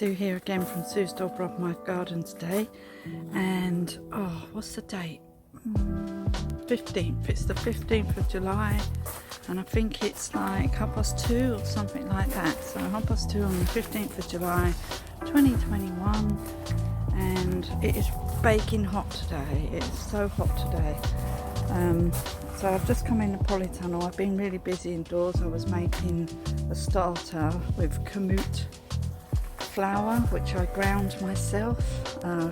Sue here again from Sue's Dolbrodmaeth garden today, and what's the date? 15th. It's the 15th of July, and I think it's like 2:30 or something like that. So 2:30 on the 15th of July 2021, and it is baking hot today. It's so hot today. So I've just come in the polytunnel. I've been really busy indoors. I was making a starter with kamut flour, which I ground myself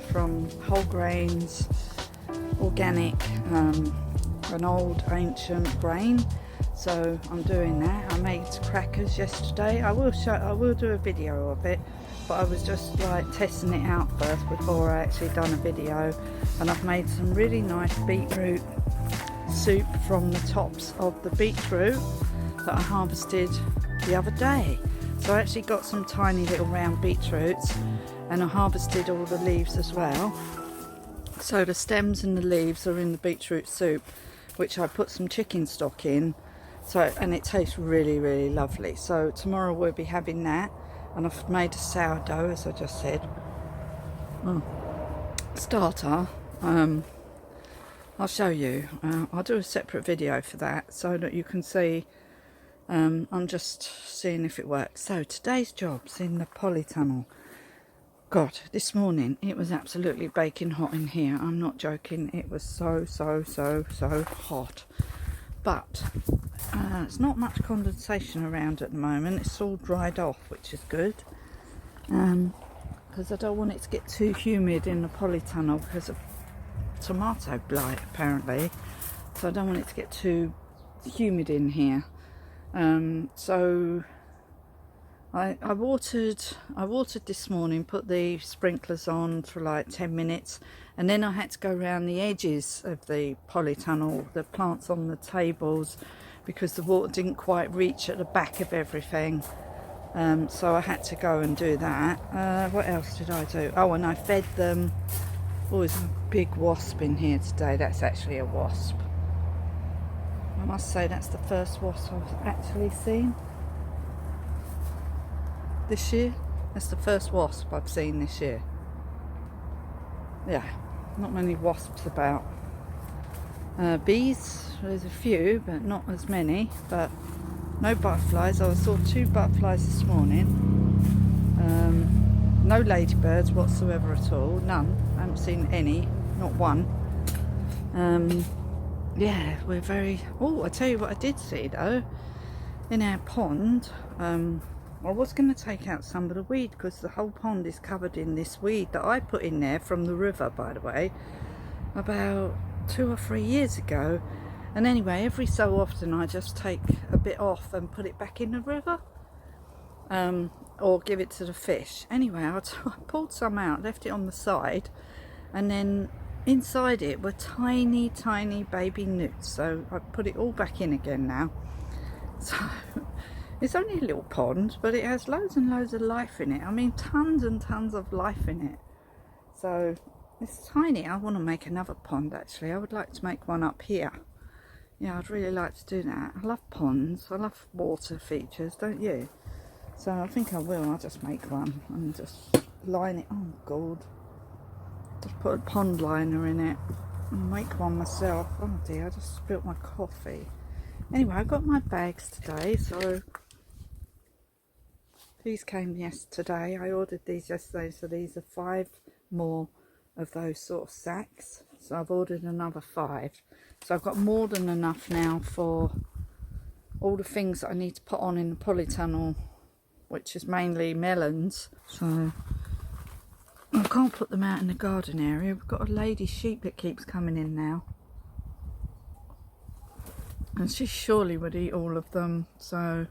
from whole grains, organic, an old ancient grain. So I'm doing that. I made crackers yesterday. I will do a video of it, but I was just like testing it out first before I actually done a video. And I've made some really nice beetroot soup from the tops of the beetroot that I harvested the other day. So I actually got some tiny little round beetroots, and I harvested all the leaves as well. So the stems and the leaves are in the beetroot soup, which I put some chicken stock in. So, and it tastes really, really lovely. So tomorrow we'll be having that, and I've made a sourdough, as I just said. Starter. I'll show you. I'll do a separate video for that so that you can see. I'm just seeing if it works. So today's job's in the polytunnel. God, this morning it was absolutely baking hot in here. I'm not joking. It was so hot. But it's not much condensation around at the moment. It's all dried off, which is good. Because I don't want it to get too humid in the polytunnel because of tomato blight apparently. So I don't want it to get too humid in here. So I watered this morning, put the sprinklers on for like 10 minutes, and then I had to go around the edges of the polytunnel, the plants on the tables, because the water didn't quite reach at the back of everything. So I had to go and do that. What else did I do? Oh, and I fed them. Oh, there's a big wasp in here today. That's actually a wasp. I must say that's the first wasp I've actually seen this year. That's the first wasp I've seen this year. Yeah, not many wasps about. Bees, there's a few, but not as many. But no butterflies. I saw 2 butterflies this morning. No ladybirds whatsoever at all. None. I haven't seen any. Not one. Yeah, we're very... Oh, I tell you what I did see though. In our pond, I was going to take out some of the weed because the whole pond is covered in this weed that I put in there from the river, by the way, about 2 or 3 years ago. And anyway, every so often I just take a bit off and put it back in the river, or give it to the fish. Anyway, I pulled some out, left it on the side, and then inside it were tiny baby newts. So I put it all back in again now. So it's only a little pond, but it has loads and loads of life in it. I mean, tons and tons of life in it. So it's tiny. I want to make another pond actually. I would like to make one up here. Yeah, I'd really like to do that. I love ponds. I love water features, don't you? So I think I will. I'll just make one and just line it. Oh God. Just put a pond liner in it and make one myself. Oh dear, I just spilt my coffee. Anyway, I got my bags today, so these came yesterday. I ordered these yesterday, so these are 5 more of those sort of sacks. So I've ordered another 5. So I've got more than enough now for all the things that I need to put on in the polytunnel, which is mainly melons. So I can't put them out in the garden area. We've got a lady sheep that keeps coming in now, and she surely would eat all of them, so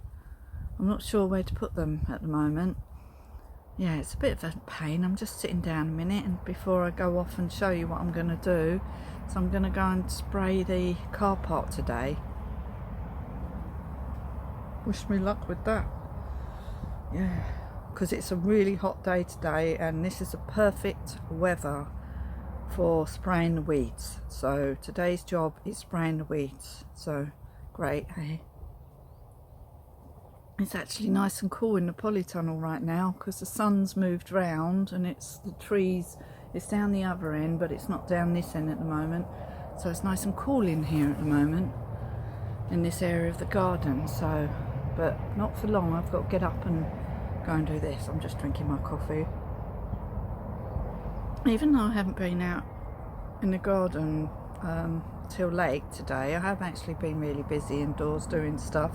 I'm not sure where to put them at the moment. Yeah, it's a bit of a pain. I'm just sitting down a minute, and before I go off and show you what I'm going to do, so I'm going to go and spray the car park today. Wish me luck with that. Yeah, because it's a really hot day today, and this is a perfect weather for spraying the weeds. So today's job is spraying the weeds. So great, hey? It's actually nice and cool in the polytunnel right now because the sun's moved round and it's the trees, it's down the other end, but it's not down this end at the moment. So it's nice and cool in here at the moment in this area of the garden. So, but not for long. I've got to get up and go and do this. I'm just drinking my coffee. Even though I haven't been out in the garden till late today, I have actually been really busy indoors doing stuff.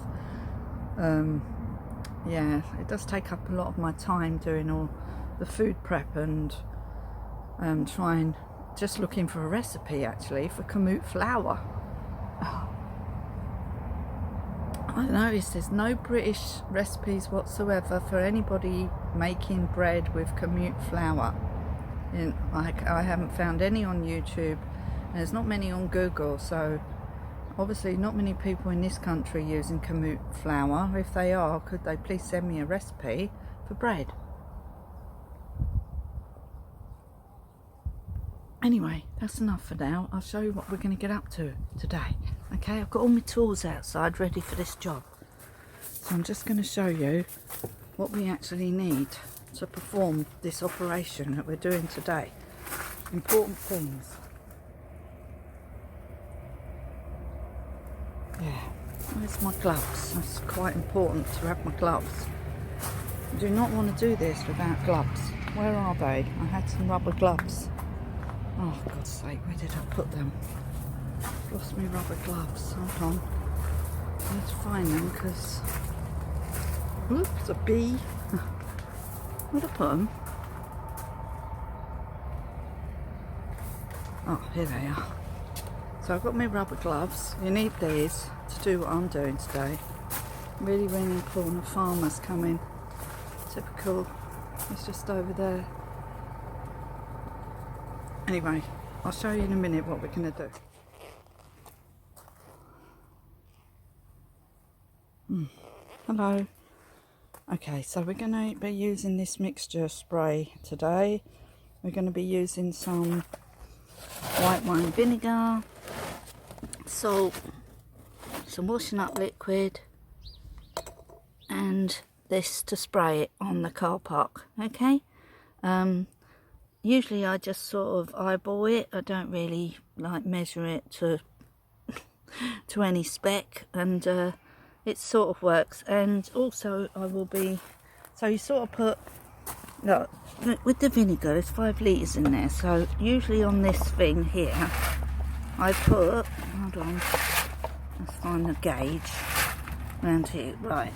Yeah, it does take up a lot of my time doing all the food prep and just looking for a recipe actually for kamut flour. I noticed there's no British recipes whatsoever for anybody making bread with kamut flour. I haven't found any on YouTube, and there's not many on Google, so obviously not many people in this country using kamut flour. If they are, could they please send me a recipe for bread? Anyway, that's enough for now. I'll show you what we're going to get up to today. Okay, I've got all my tools outside ready for this job. So I'm just going to show you what we actually need to perform this operation that we're doing today. Important things. Yeah, where's my gloves? That's quite important to have my gloves. I do not want to do this without gloves. Where are they? I had some rubber gloves. Oh, for God's sake, where did I put them? I've lost my rubber gloves. Hold on. I need to find them because... Oops, a bee. Where'd I put them? Oh, here they are. So I've got my rubber gloves. You need these to do what I'm doing today. Really, really important. Farmers coming. Typical. It's just over there. Anyway, I'll show you in a minute what we're going to do. Hello. Okay, so we're going to be using this mixture spray today. We're going to be using some white wine vinegar, salt, some washing up liquid, and this to spray it on the car park. Okay. Usually I just sort of eyeball it. I don't really like measure it to any spec, and it sort of works. And also I will be, so you sort of put, look, with the vinegar there's 5 litres in there, so usually on this thing here I put, hold on, let's find the gauge around here. Right,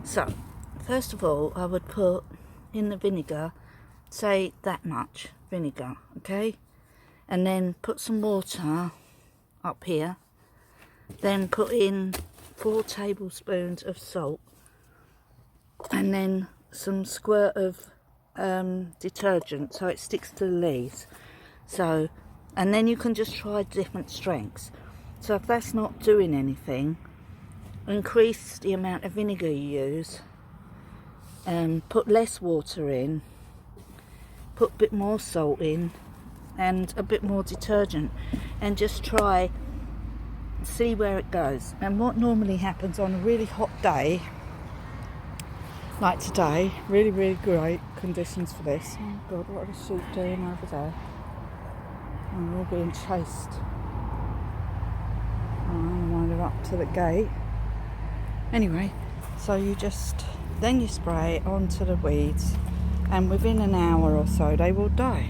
so first of all I would put in the vinegar, say that much vinegar, okay, and then put some water up here, then put in 4 tablespoons of salt, and then some squirt of detergent so it sticks to the leaves. So, and then you can just try different strengths. So if that's not doing anything, increase the amount of vinegar you use, and put less water in, put a bit more salt in and a bit more detergent, and just try, see where it goes. And what normally happens on a really hot day like today, really, really great conditions for this. Oh God, what are the sheep doing over there? And we're all being chased. Oh, they're up to the gate. Anyway, so you just, then you spray it onto the weeds, and within an hour or so they will die.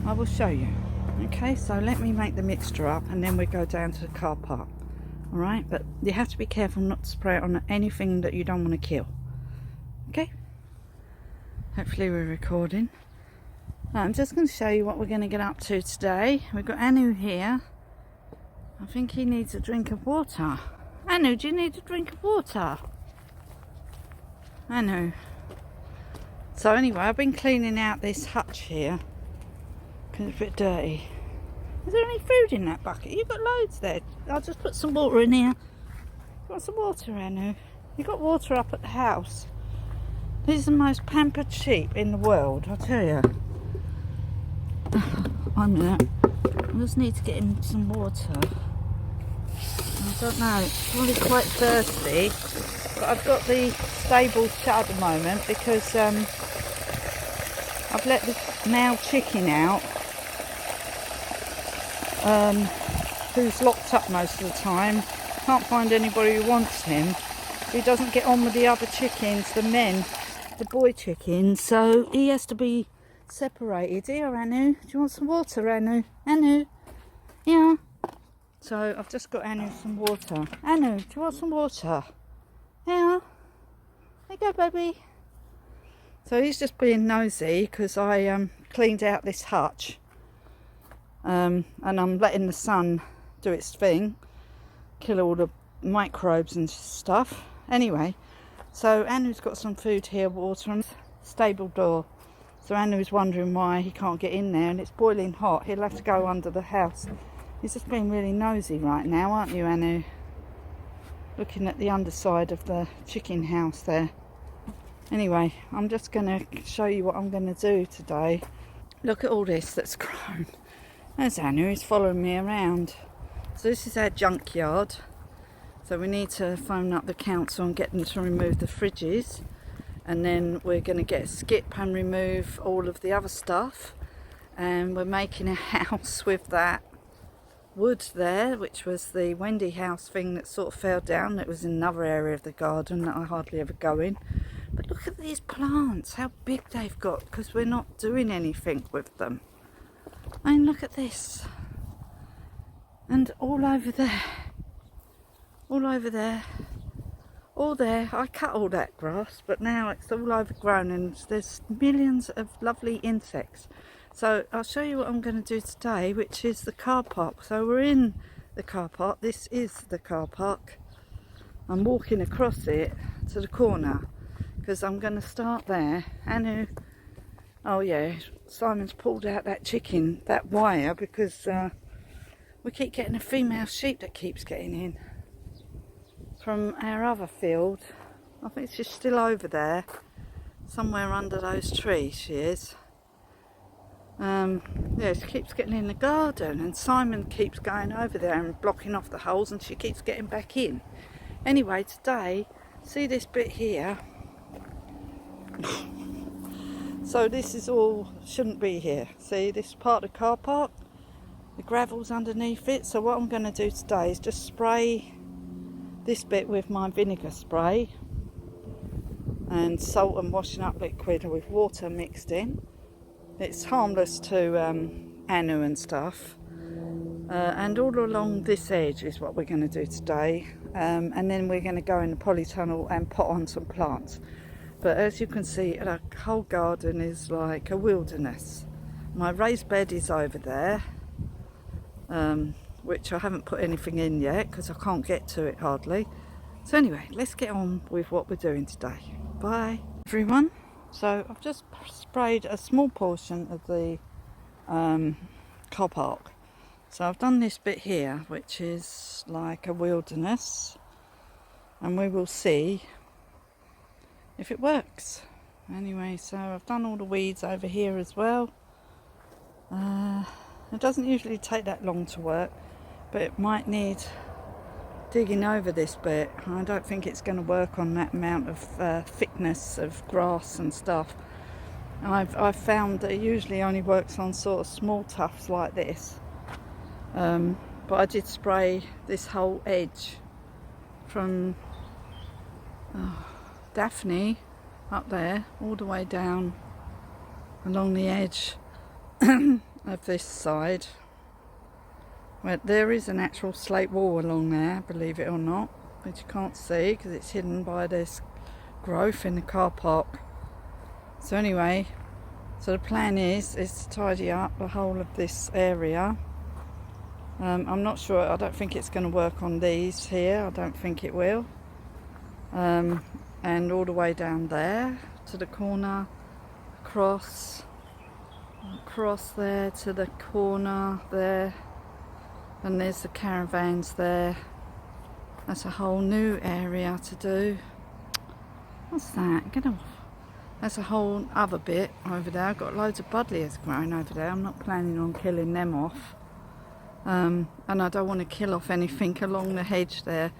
I will show you. Okay, so let me make the mixture up and then we go down to the car park. Alright, but you have to be careful not to spray it on anything that you don't want to kill. Okay? Hopefully we're recording. I'm just going to show you what we're going to get up to today. We've got Anu here. I think he needs a drink of water. Anu, do you need a drink of water? Anu. So anyway, I've been cleaning out this hutch here because it's a bit dirty. Is there any food in that bucket? You've got loads there. I'll just put some water in here. Got some water, Anu. You've got water up at the house. These are the most pampered sheep in the world, I tell you. One minute. I just need to get him some water. I don't know, it's probably quite thirsty. But I've got the stable shut at the moment because I've let the male chicken out, who's locked up most of the time. Can't find anybody who wants him. He doesn't get on with the other chickens, the men, the boy chickens, so he has to be separated. Here, Anu, do you want some water, Anu? Anu, yeah. So I've just got Anu some water. Anu, do you want some water? Yeah. There you go, baby. So he's just being nosy because I cleaned out this hutch, and I'm letting the sun do its thing, kill all the microbes and stuff. Anyway, so Anu's got some food here, water, and stable door. So Anu's wondering why he can't get in there, and it's boiling hot. He'll have to go under the house. He's just being really nosy right now, aren't you, Anu? Looking at the underside of the chicken house there. Anyway, I'm just going to show you what I'm going to do today. Look at all this that's grown. There's Anu, he's following me around. So this is our junkyard. So we need to phone up the council and get them to remove the fridges. And then we're going to get a skip and remove all of the other stuff. And we're making a house with that wood there, which was the Wendy house thing that sort of fell down. It was in another area of the garden that I hardly ever go in. But look at these plants, how big they've got, because we're not doing anything with them. I mean, look at this. And all over there. All over there. All there. I cut all that grass, but now it's all overgrown and there's millions of lovely insects. So I'll show you what I'm going to do today, which is the car park. So we're in the car park. This is the car park. I'm walking across it to the corner because I'm going to start there. Anu, oh yeah, Simon's pulled out that chicken, that wire, because we keep getting a female sheep that keeps getting in from our other field. I think she's still over there, somewhere under those trees she is. Yeah, she keeps getting in the garden and Simon keeps going over there and blocking off the holes and she keeps getting back in. Anyway, today, see this bit here? So this is all, shouldn't be here. See, this is part of the car park. The gravel's underneath it. So what I'm going to do today is just spray this bit with my vinegar spray and salt and washing up liquid with water mixed in. It's harmless to Anu and stuff. And all along this edge is what we're going to do today. And then we're going to go in the polytunnel and pot on some plants. But as you can see, the whole garden is like a wilderness. My raised bed is over there, which I haven't put anything in yet because I can't get to it hardly. So anyway, let's get on with what we're doing today. Bye everyone. So I've just sprayed a small portion of the car park. So I've done this bit here, which is like a wilderness, and we will see if it works. Anyway, so I've done all the weeds over here as well. It doesn't usually take that long to work, but it might need digging over this bit. I don't think it's going to work on that amount of thickness of grass and stuff. I've found that it usually only works on sort of small tufts like this. But I did spray this whole edge from Daphne up there all the way down along the edge of this side. Well, there is an actual slate wall along there, believe it or not, which you can't see because it's hidden by this growth in the car park. So anyway, so the plan is to tidy up the whole of this area. I'm not sure, I don't think it's going to work on these here, I don't think it will. And all the way down there to the corner, across there to the corner there, and there's the caravans there. That's a whole new area to do. What's that? Get off. That's a whole other bit over there. I've got loads of buddleias growing over there. I'm not planning on killing them off. And I don't want to kill off anything along the hedge there.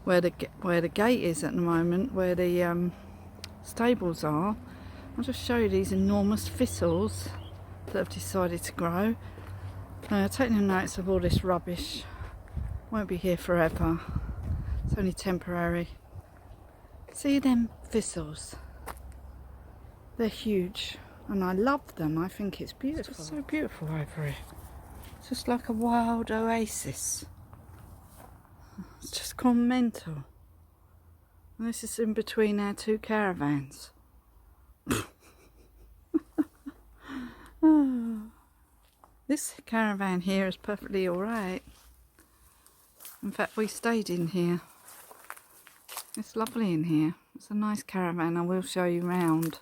where the gate is at the moment, where the stables are. I'll just show you these enormous thistles that have decided to grow. Taking notice of all this rubbish. Won't be here forever. It's only temporary. See them thistles? They're huge and I love them. I think it's beautiful. It's just so beautiful over here. It's just like a wild oasis. It's just gone mental. And this is in between our two caravans. Oh. This caravan here is perfectly alright. In fact, we stayed in here. It's lovely in here. It's a nice caravan. I will show you round.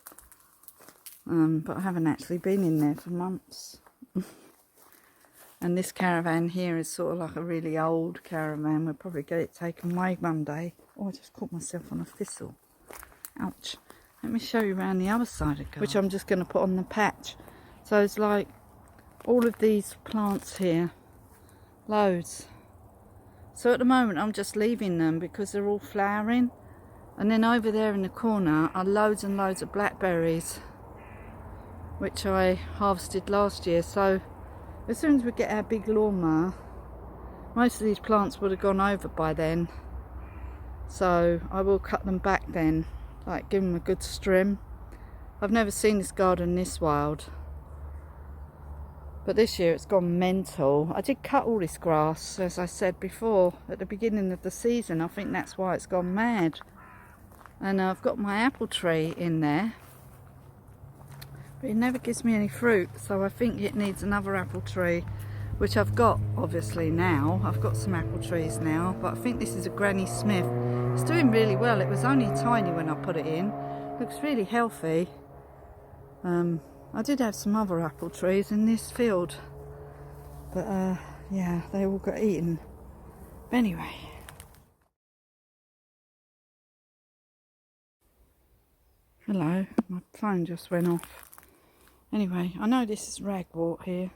But I haven't actually been in there for months. And this caravan here is sort of like a really old caravan. We'll probably get it taken away one day. Oh, I just caught myself on a thistle. Ouch. Let me show you around the other side of the garden, which I'm just going to put on the patch. So it's like all of these plants here. Loads. So at the moment I'm just leaving them because they're all flowering. And then over there in the corner are loads and loads of blackberries, which I harvested last year. So as soon as we get our big lawnmower, most of these plants would have gone over by then. So I will cut them back then, like give them a good trim. I've never seen this garden this wild. But this year it's gone mental. I did cut all this grass, as I said before, at the beginning of the season. I think that's why it's gone mad. And I've got my apple tree in there. But it never gives me any fruit, so I think it needs another apple tree, which I've got obviously now. I've got some apple trees now, but I think this is a Granny Smith. It's doing really well. It was only tiny when I put it in. Looks really healthy. I did have some other apple trees in this field, but yeah, they all got eaten. But anyway. Hello, my phone just went off. Anyway, I know this is ragwort here.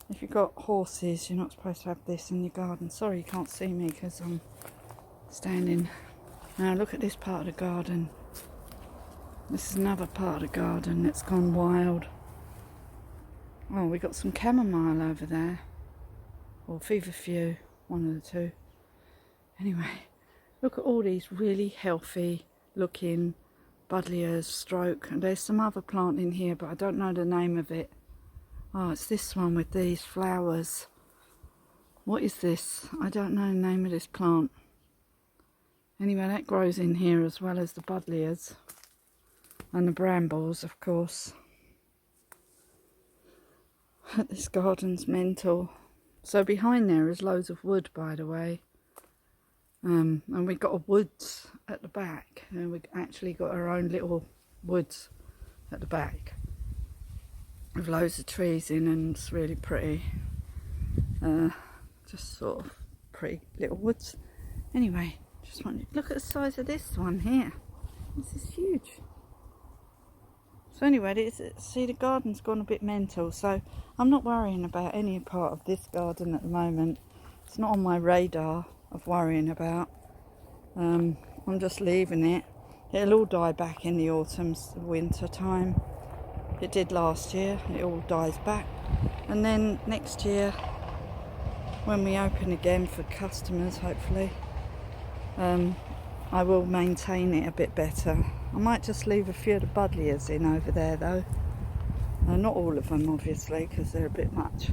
If you've got horses, you're not supposed to have this in your garden. Sorry you can't see me because I'm standing. Now look at this part of the garden. This is another part of the garden that's gone wild. Oh, we got some chamomile over there. Or feverfew, one of the two. Anyway, look at all these really healthy looking buddleias, stroke. And there's some other plant in here, but I don't know the name of it. Oh, it's this one with these flowers. What is this? I don't know the name of this plant. Anyway, that grows in here as well as the buddleias. And the brambles, of course. This garden's mental. So behind there is loads of wood, by the way. And we've got a woods at the back. And we've actually got our own little woods at the back. With loads of trees in, and it's really pretty. Just sort of pretty little woods. Anyway, just wanted to look at the size of this one here. This is huge. So anyway, see, the garden's gone a bit mental, so I'm not worrying about any part of this garden at the moment. It's not on my radar of worrying about. I'm just leaving it. It'll all die back in the autumn, winter time. It did last year. It all dies back. And then next year, when we open again for customers, hopefully, I will maintain it a bit better. I might just leave a few of the buddleias in over there though. Not all of them obviously, because they're a bit much.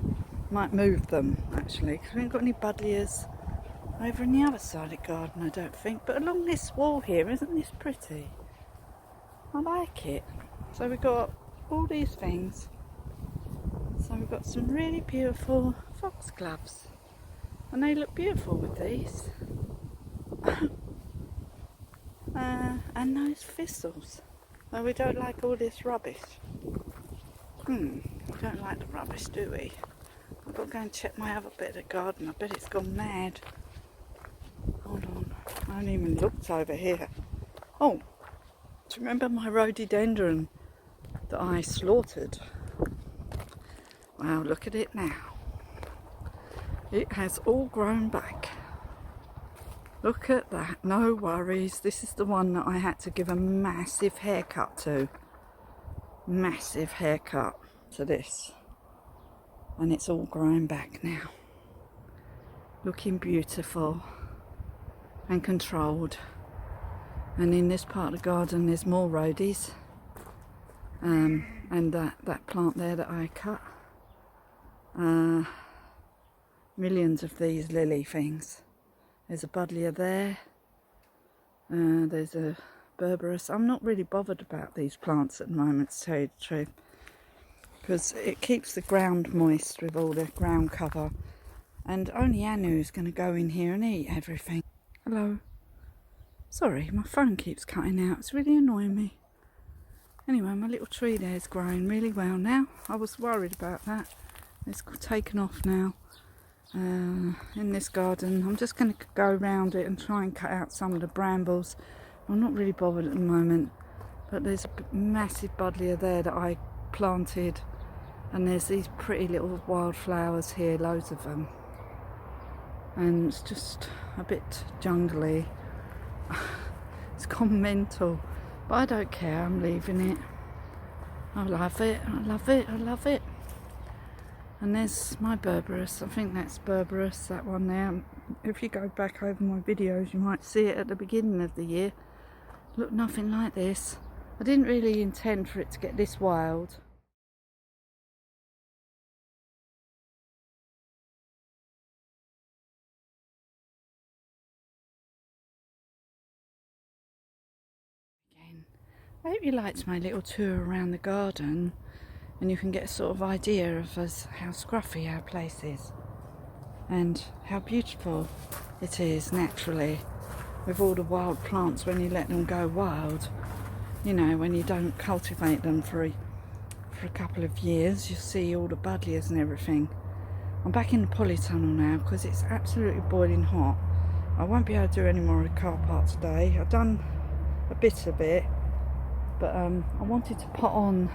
Might move them actually, because we haven't got any buddleias over on the other side of the garden, I don't think. But along this wall here, isn't this pretty? I like it. So we've got all these things. So we've got some really beautiful foxgloves. And they look beautiful with these. And those thistles. Oh, we don't like all this rubbish. We don't like the rubbish, do we? I've got to go and check my other bit of the garden. I bet it's gone mad. Hold on. I haven't even looked over here. Oh, do you remember my rhododendron that I slaughtered? Wow, look at it now. It has all grown back. Look at that, no worries. This is the one that I had to give a massive haircut to. Massive haircut to this. And it's all growing back now. Looking beautiful and controlled. And in this part of the garden there's more rhodies. And that plant there that I cut. Millions of these lily things. There's a buddleia there. There's a berberis. I'm not really bothered about these plants at the moment, to tell you the truth, because it keeps the ground moist with all the ground cover. And only Anu's going to go in here and eat everything. Hello. Sorry, my phone keeps cutting out. It's really annoying me. Anyway, my little tree there is growing really well now. I was worried about that. It's taken off now. In this garden, I'm just going to go around it and try and cut out some of the brambles. I'm not really bothered at the moment, but there's a massive buddleia there that I planted, and there's these pretty little wildflowers here, loads of them, and it's just a bit jungly. It's gone mental, but I don't care. I'm leaving it. I love it. I love it. I love it. And there's my berberis. I think that's berberis, that one there. If you go back over my videos, you might see it at the beginning of the year. Look, nothing like this. I didn't really intend for it to get this wild. Again, I hope you liked my little tour around the garden. And you can get a sort of idea of how scruffy our place is and how beautiful it is naturally with all the wild plants when you let them go wild. You know, when you don't cultivate them for a couple of years, you see all the buddleias and everything. I'm back in the polytunnel now because it's absolutely boiling hot. I won't be able to do any more of the car park today. I've done a bit of it, but I wanted to put on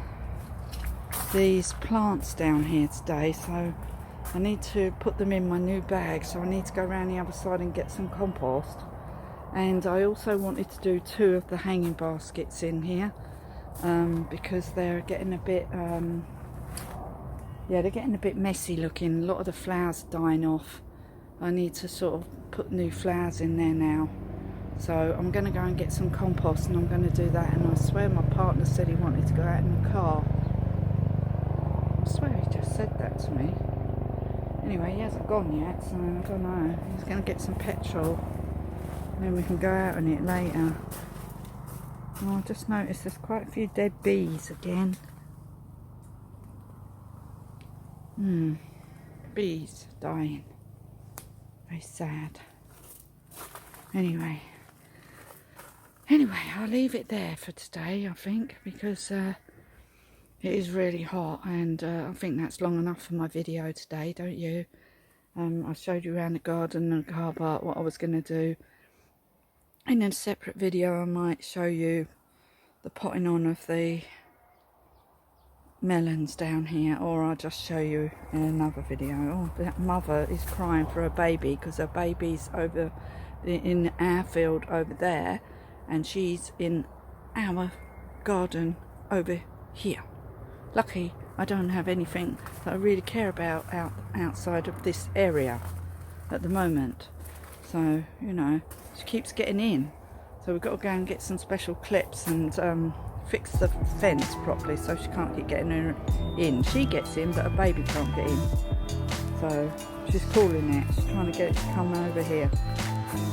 these plants down here today, so I need to put them in my new bag, so I need to go around the other side and get some compost. And I also wanted to do 2 of the hanging baskets in here because they're getting a bit they're getting a bit messy looking. A lot of the flowers are dying off. I need to sort of put new flowers in there now, so I'm going to go and get some compost, and I'm going to do that. And I swear my partner said he wanted to go out in the car. I swear he just said that to me. Anyway, he hasn't gone yet, so I don't know. He's going to get some petrol, and then we can go out on it later. Oh, I just noticed there's quite a few dead bees again. Bees dying. Very sad. Anyway, I'll leave it there for today, I think, because it is really hot, and I think that's long enough for my video today, don't you? I showed you around the garden and the car park what I was going to do. In a separate video I might show you the potting on of the melons down here, or I'll just show you in another video. Oh, that mother is crying for her baby because her baby's over in our field over there, and she's in our garden over here. Lucky I don't have anything that I really care about outside of this area at the moment. So, you know, she keeps getting in. So we've got to go and get some special clips and fix the fence properly so she can't keep getting her in. She gets in, but her baby can't get in. So she's calling it. She's trying to get it to come over here,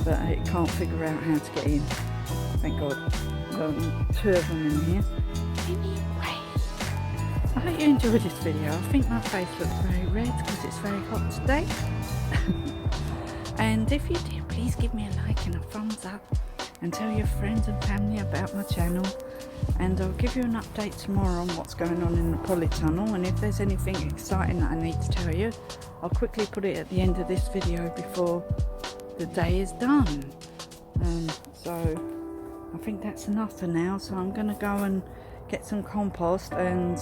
but it can't figure out how to get in. Thank God. Got 2 of them in here. Anyway, I hope you enjoyed this video. I think my face looks very red because it's very hot today. And if you did, please give me a like and a thumbs up, and tell your friends and family about my channel. And I'll give you an update tomorrow on what's going on in the polytunnel, and if there's anything exciting that I need to tell you, I'll quickly put it at the end of this video before the day is done. So I think that's enough for now, so I'm going to go and get some compost and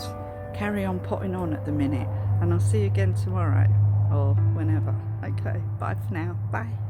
carry on potting on at the minute, and I'll see you again tomorrow or whenever. Okay, bye for now. Bye.